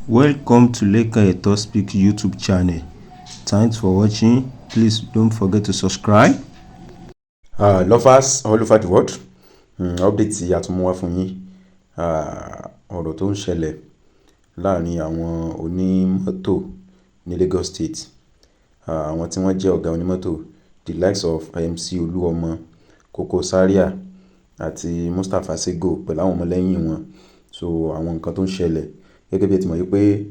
Welcome to Leka Eto Speak YouTube channel. Thanks for watching. Please don't forget to subscribe. Lovers all over the world, update tí a tún mú wá fún yín. Ọ̀rọ̀ tó ń ṣẹlẹ̀ láàrin àwọn onímọ́tò ní Lagos State, àwọn tí wọ́n jẹ́ ọ̀gá onímọ́tò, the likes of MC Olúọmọ, Koko Zaria àti Mustapha Sego pẹ̀lú àwọn ọmọlẹ́yìn wọn. So àwọn nǹkan tó ń ṣẹlẹ̀ gẹ́gẹ́ bí ẹ ti mọ̀ wípé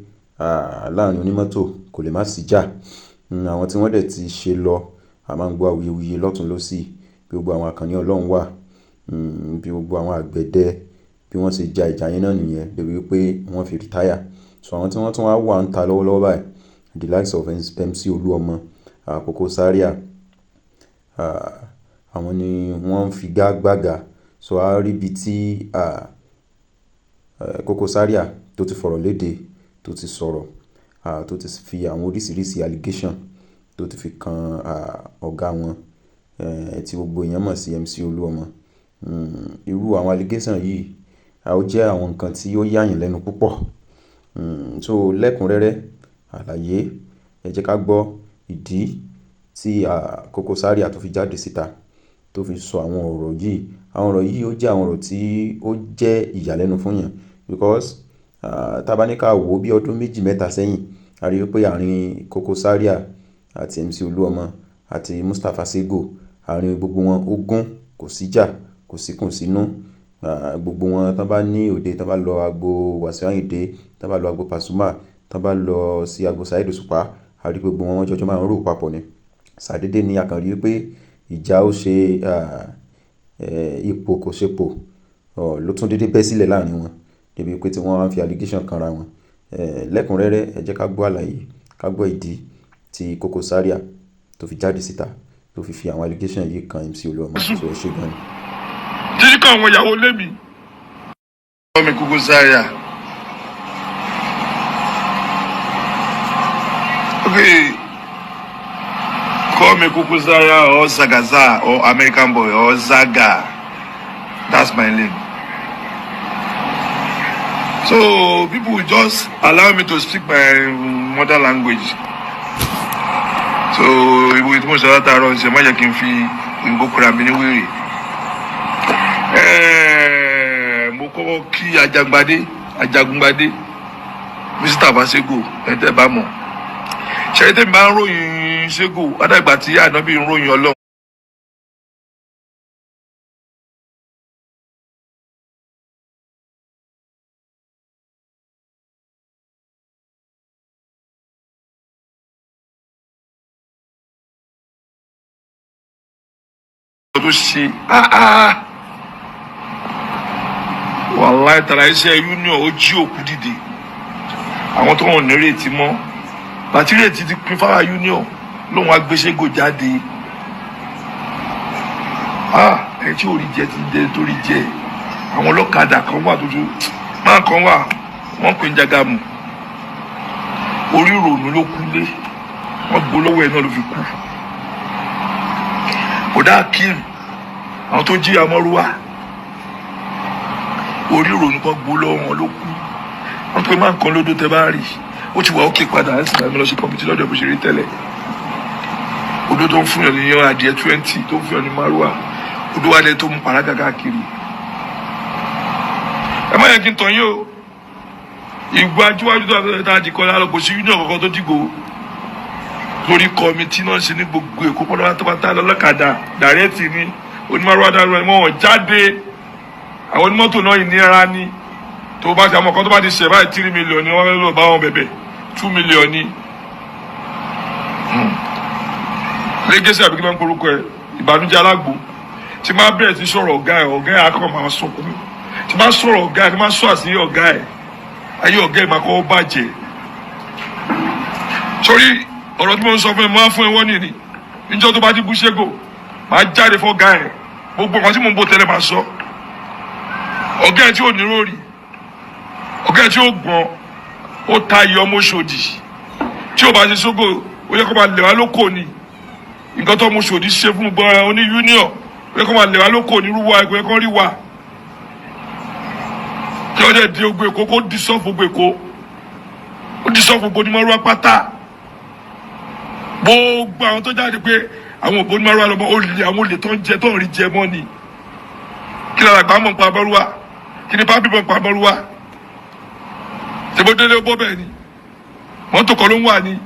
láàrin onímọ́tò kò lè má sí jà. Àwọn tí wọ́n dẹ̀ ti ṣe lọ, a máa ń gbọ́ awuyewuye lọ́tùn lósì bí gbogbo àwọn àkànní Ọlọ́run wà, bí gbogbo àwọn àgbẹ̀dẹ bí wọ́n ṣe ja ìjà yẹn náà nìyẹn débi wípé wọ́n fi retire. So àwọn tí wọ́n tún wá wà ń ta lọ́wọ́lọ́wọ́ báyìí, the likes of MC Olúọmọ, Koko Zaria, àwọn ni wọ́n ń figagbága. So a rí ibi tí Koko Zaria tó ti fọ̀rọ̀ léde, tó ti sọ̀rọ̀, tó ti fi àwọn oríṣiríṣi allegation tó ti fi kan ọ̀gá wọn tí gbogbo èèyàn mọ̀ sí MC Olúọmọ. Irú àwọn allegation yìí ó jẹ́ àwọn nǹkan tí ó yàyàn lẹ́nu púpọ̀. So lẹ́kùnrẹ́rẹ́ àlàyé, ẹ jẹ́ ká gbọ́ ìdí tí Koko Zaria tó fi jáde síta tó fi sọ àwọn ọ̀rọ̀ yìí. Àwọn ọ̀rọ̀ yìí ó jẹ́ àwọn ọ̀rọ̀ tí ó jẹ́ ìyàlẹ́nu fún yàn because tá bá ní ká wò bí ọdún méjì mẹ́ta sẹ́yìn, a rí pé àárín Koko Zaria àti MC Olúọmọ àti Mustapha Sego, àárín gbogbo wọn ó gún, kò síjà, kò síkùnsínú. Gbogbo wọn tán bá ní òde, tán bá lọ agbo Wasiu Ayinde, tán bá lọ agbo Pasuma, tán bá lọ sí agbo Saheed Osupa, a rí pé gbogbo wọn jọjọ máa ń rò papọ̀ ni. Ṣàdédé ni a kàn rí pé ìjà ó ṣe ipò kò ṣepò ló tún dédé bẹ́ sílẹ̀ láàrin wọn débi pé tí wọ́n wá ń fi allegation kanra wọn. Lẹ́kùnrẹ́rẹ́ ẹ jẹ́ ká gbọ́ àlàyé, ká gbọ́ ìdí tí Koko Zaria tó fi jáde síta tó fi àwọn allegation yìí kan MC Olúọmọ. So ẹ ṣé gan ni. Títí kan àwọn ìyàwó lémi. Call me Koko Zaria. Okay. Call me Koko Zaria or Zagaza or American Boy or Zaga. That's my name. So people will just allow me to speak my mother language. So ìwé tí mo sọ látàárọ̀ ṣe má jẹ́ kí n fi ìgbó kura mi ní wèrè. Mo kọ́kọ́ kí Ajagungbadé Mr. Sego ẹ̀tẹ́ bá mọ̀. Ṣé ẹ̀tẹ́ mi bá ń ròyìn Sego adàgbà tí ànábì ń ròyìn Ọlọ́run. Tó ṣe wàláì tàrà iṣẹ́ union ó jí òkú dìde. Àwọn tó wọn nírètí mọ́ láti rètí ti pín fára union lóun agbésẹ́gò jáde. Ẹ tí ò rí jẹ ti dé torí jẹ. Àwọn ọlọ́kadà kan wà tó máa kan wà wọ́n pè ń Jagamu. Orí ìrònú ló kú lé, wọ́n gbó lọ́wọ́ ẹ̀ náà ló fi kú. Kódà Kim àwọn tó jí Amọ́rúwá, orí ìrònú kan gbó lọ́wọ́ wọn ló kú. Wọ́n pe máa ń kan lódò tẹ́ bá rí, ó ti wà ókè padà ẹ̀ sì láti lọ sí kọ́mítì lọ́dọ̀ bó ṣe rí tẹ́lẹ̀. Odò tó ń fún yàn ní adìẹ 20 tó ń fún yàn ní Márúwá, odò wa lẹ tó mú pàrágà káàkiri. Ẹ má yẹ kí n tàn yín o, ìgbó ajúwájú tó àtúntò tá a di kọ́ lálọ́ kò sí union kankan tó dìgbò lórí kọ́mítì náà ṣe ní gbogbo Èkó pátápátá lọ́lọ́kadà dàrẹ́tì ni onímọ̀rọ̀ adarọ̀ ẹ̀ wọ́n jáde. Àwọn onímọ́tò náà ìnira ni tó bá ti àwọn kan tó bá ti ṣẹ̀ báyìí 3 million ni wọ́n fẹ́ lọ bá wọn bẹ̀bẹ̀ 2 million ni. Lẹ́gẹ́sì àbíkí máa ń porúkọ ẹ̀ ìbànújẹ́ alágbó tí máa bẹ̀rẹ̀ sí sọ̀rọ̀ ọ̀gá ẹ̀ akọ̀ máa sọkún. Tí máa sọ̀rọ̀ ọ̀gá ẹ̀ tí máa sọ àṣírí ọ̀gá ẹ̀ ayé ọ̀gá ẹ̀ máa kọ́ bàjẹ́. Sórí ọ̀rọ̀ tí mo ń sọ fún ẹ máa fún ẹ wọ́n nìyí níjọ́ tó bá ti bú Sego máa jáde fún ọ̀gá ẹ̀ gbogbo nǹkan tí mò ń bò tẹ́lẹ̀ máa sọ. Ọ̀gá ẹ̀ tí ò ní rórì, ọ̀gá ẹ̀ tí ó gbọ́n, ó ta iye ọmọ Òṣòdì tí ò bá ṣe Sego ó yẹ kó máa lè wá lóko ni. Nǹkan tó ọmọ Òṣòdì ṣe fún gbọ́n oní union ó yẹ kó máa lè wá lóko ní irú wa ẹ̀kọ́ ẹ̀kọ́ rí wa. Kí ọjọ́ ìdí ogbó Èkó kó dí sọ́ọ̀fù ogbó Èkó ó ti sọ gbogbo onímọ̀rúwá pátá gbogbo àwọn tó jáde pé àwọn òbò onímọ̀rúwá lọ́mọ olè àwọn olè tó ń jẹ tó ń rí jẹ mọ́ ni kí lára àgbà mọ̀ pa abọ́rúwá kí ni pápí mọ̀ pa abọ́rúwá ṣèbó délé bó bẹ́ẹ̀ ni mọ́tò kan ló ń wà ní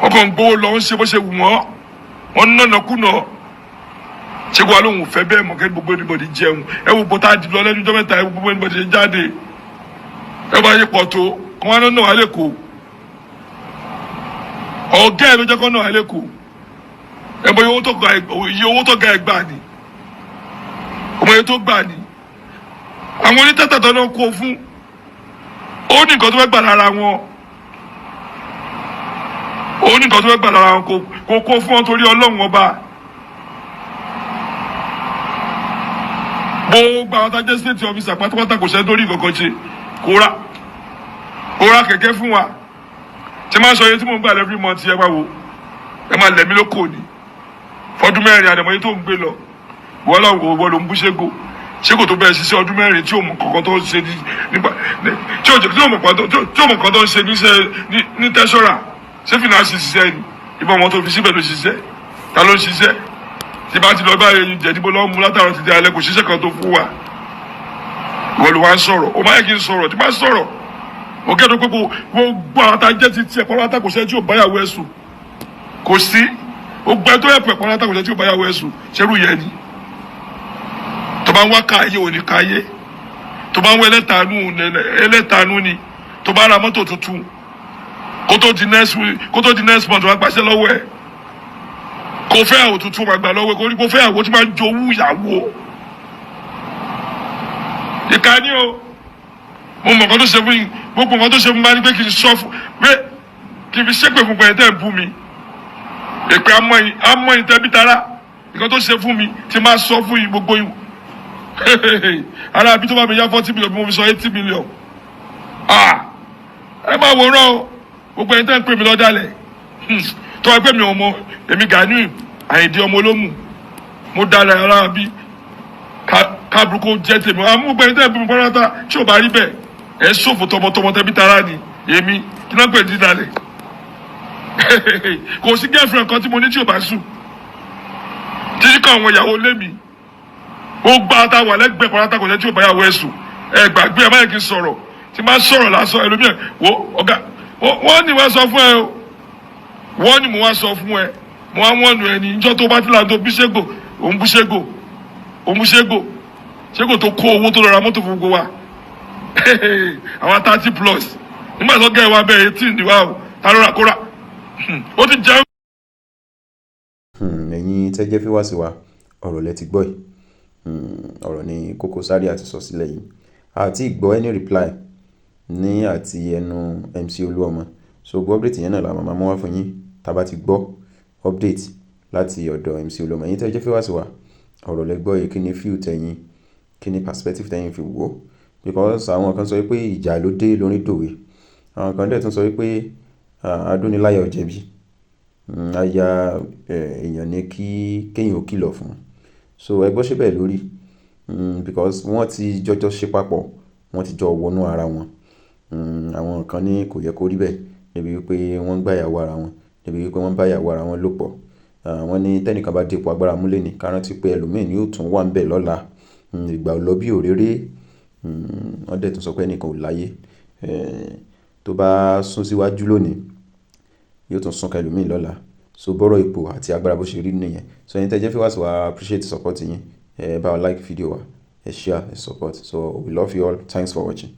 wọ́n kàn ń gbówó lọ ń ṣe bó ṣe wù wọ́n ń nànà kùnà ṣé wàá lóhùn fẹ́ bẹ́ẹ̀ mọ̀ kí gbogbo anybody jẹun ẹ wo bọ́tà di lọ lẹ́nu ọjọ́ mẹ́ta ẹ wo gbogbo anybody ṣe jáde ẹ bá yẹ pọ̀ tó kí wọ́n náà wà lẹ́kọ̀ọ́ ọ̀gá ẹ̀ ló jẹ́ kó náà wà lẹ́kọ̀ọ́ ẹ mọ iye owó tó ga ẹ gbà ni ọmọ iye tó gbà ni àwọn onítẹ̀tẹ̀ náà kó fún ó ní nǹkan tó fẹ́ gbà lára wọn ó ní nǹkan tó fẹ́ gbà lára wọn kò kó fún wọn torí ọlọ́run ọba. gbogbo àwọn tajẹ́ state officer pátápátá kò ṣe lórí kankan ṣe kó ra kẹ̀kẹ́ fún wa tí máa sọ iye tí mò ń gbà every month ẹ máa wò ẹ máa lẹ̀mí lóko ni fọdún mẹ́rin àdèmọ́yé tó ń gbé lọ wọ́n làwọn wọ́n ló ń bú ṣégo tó bẹ̀rẹ̀ ṣiṣẹ́ ọdún mẹ́rin tí ò mọ̀ kankan tó ń ṣe nígbà tí ò mọ̀ kankan tó ń ṣe ní tẹ́sọ́rà ṣé fìnánsì ṣiṣẹ́ ni ìbọn wọn tó fi síbẹ̀ ló ṣiṣẹ́ ta ló ń ṣiṣẹ́ tí bá ti lọ báyìí jẹ̀díbó lọ́wọ́ mú látàrọ̀ ti di alẹ́ kò ṣiṣẹ́ kan tó fún wa ìwọ ló wá ń sọ̀rọ̀ ó máa yẹ kí n sọ̀rọ̀ tí bá sọ̀rọ̀ ó kẹ́dọ̀ pé gbogbo àwọn tajẹ́ ti tiẹ̀ pọ́nrátà kò ṣe tí ò báyàwó ẹ̀sùn kò sí ó gbẹ tó ẹ̀pẹ̀ pọ́nrátà kò ṣe tí ò báyàwó ẹ̀sùn ṣerú yẹn ni tó bá ń wá káyé ò ní káyé tó bá ń wọ ẹlẹ́tàánú ni tó bá ra mọ́tò tuntun kó tó di next month wá gbàṣẹ́ lọ́wọ́ ẹ̀ kò fẹ́ àwò tuntun wà gbà lọ́wọ́ kò fẹ́ àwò tí máa ń jowú ìyàwó ìka ni o mo mọ̀ nǹkan tó ṣe fún yín gbogbo nǹkan tó ṣe fún mi máa ní pé kì í sọ fún pé kì í fi ṣépè fún pẹ̀lú tẹ́ ń bú mi èpè amọ̀yìn tẹ́bí tara nǹkan tó ṣe fún mi ti máa sọ fún yín gbogbo yín ara àbí tó bá mi yá 40 million bí mo fi sọ 80 million ẹ máa wòrán o gbogbo ẹni tẹ́ ń pè mí lọ́dálẹ̀ tó wá pé mi ò mọ èmi Gani Àyìndé ọmọ olómù mo dalẹ̀ ara bí kábùrúkú jẹ́ tèmi gbogbo ẹni tẹ́ ń pè mí pátá tí ò bá rí bẹ́ẹ̀ ẹ ṣòfò tọmọtọmọ tẹbí tara ni èmi kí náà pè ní dalẹ̀ kò sí girlfriend kan tí mo ní tí ò bá sùn títí kan àwọn ìyàwó lé mi gbogbo ata wà lẹ́gbẹ̀ẹ́ pátá kò jẹ́ tí ò bá yàwó ẹ̀ sùn ẹ gbàgbé ẹ má yẹ kí n sọ̀rọ̀ tí má sọ̀rọ̀ lásán ẹlòmíràn wo ọ̀gá wọ́n ní wọ́n sọ fún ẹ o wọ́n ní mo wá sọ fún ẹ mo wá wọ́n nu ẹ ní ìjọ tó bá ti là ń tó bí ṣégo òun bú ṣégo tó kó owó tó lọ ra mọ́tò fún gbogbo wa àwọn 30+ nígbà tó gẹ́ ẹ wá bẹ́ẹ̀ 18 ni wá o ta ló ra kóra ó ti jẹun. ẹ̀yin tẹ́jẹ́ fi wá sí wa ọ̀rọ̀ lẹ ti gbọ́ yìí ọ̀rọ̀ ni Koko Zaria àti sọ sílẹ̀ yìí àti ìgbọ́ any reply ní àti ẹnu MC Olúọmọ so gbọ́ update yẹn náà la máa mú wá fún yín tá bá ti gbọ́ update láti ọ̀dọ̀ MC Olúọmọ ẹ̀yin tẹ́jẹ́ fi wá sí wa ọ̀rọ̀ lẹ gbọ́ yìí kí ni feel tẹ̀yin kí ni perspective tẹ̀yin fi wò because àwọn kan sọ pé ìjà ló dé lórí dòwe àwọn kan dẹ̀ tún sọ pé adúniláyà ò jẹ̀bi aya èèyàn ní kéèyàn ò kìlọ̀ fún so ẹgbọ́n ṣe bẹ́ẹ̀ lórí because wọ́n ti jọjọ́ ṣe papọ̀ wọ́n ti jọ wọnú ara wọn àwọn kan ní kò yẹ kó rí bẹ́ẹ̀ débi wípé wọ́n gbá ìyàwó ara wọn débi wípé wọ́n bá ìyàwó ara wọn lò pọ̀ wọ́n ní tẹ́nìkan bá dépò agbára múlẹ̀ ní kárántí pé ẹlòmíì ni yóò tún wà ń bẹ̀ lọ́la ìgbà ò lọ bí òréré wọ́n dẹ̀ tún sọ pé ẹnìkan ò láyé tó bá sún síwájú lónìí yóò tún sún kẹlòmíì lọ́la so bọ́rọ̀ ipò àti agbára bó ṣe rí nìyẹn so ẹni tẹ́jẹ́ fi wá sí wa appreciate support yín bá wa like video wa share support so we love you all, thanks for watching.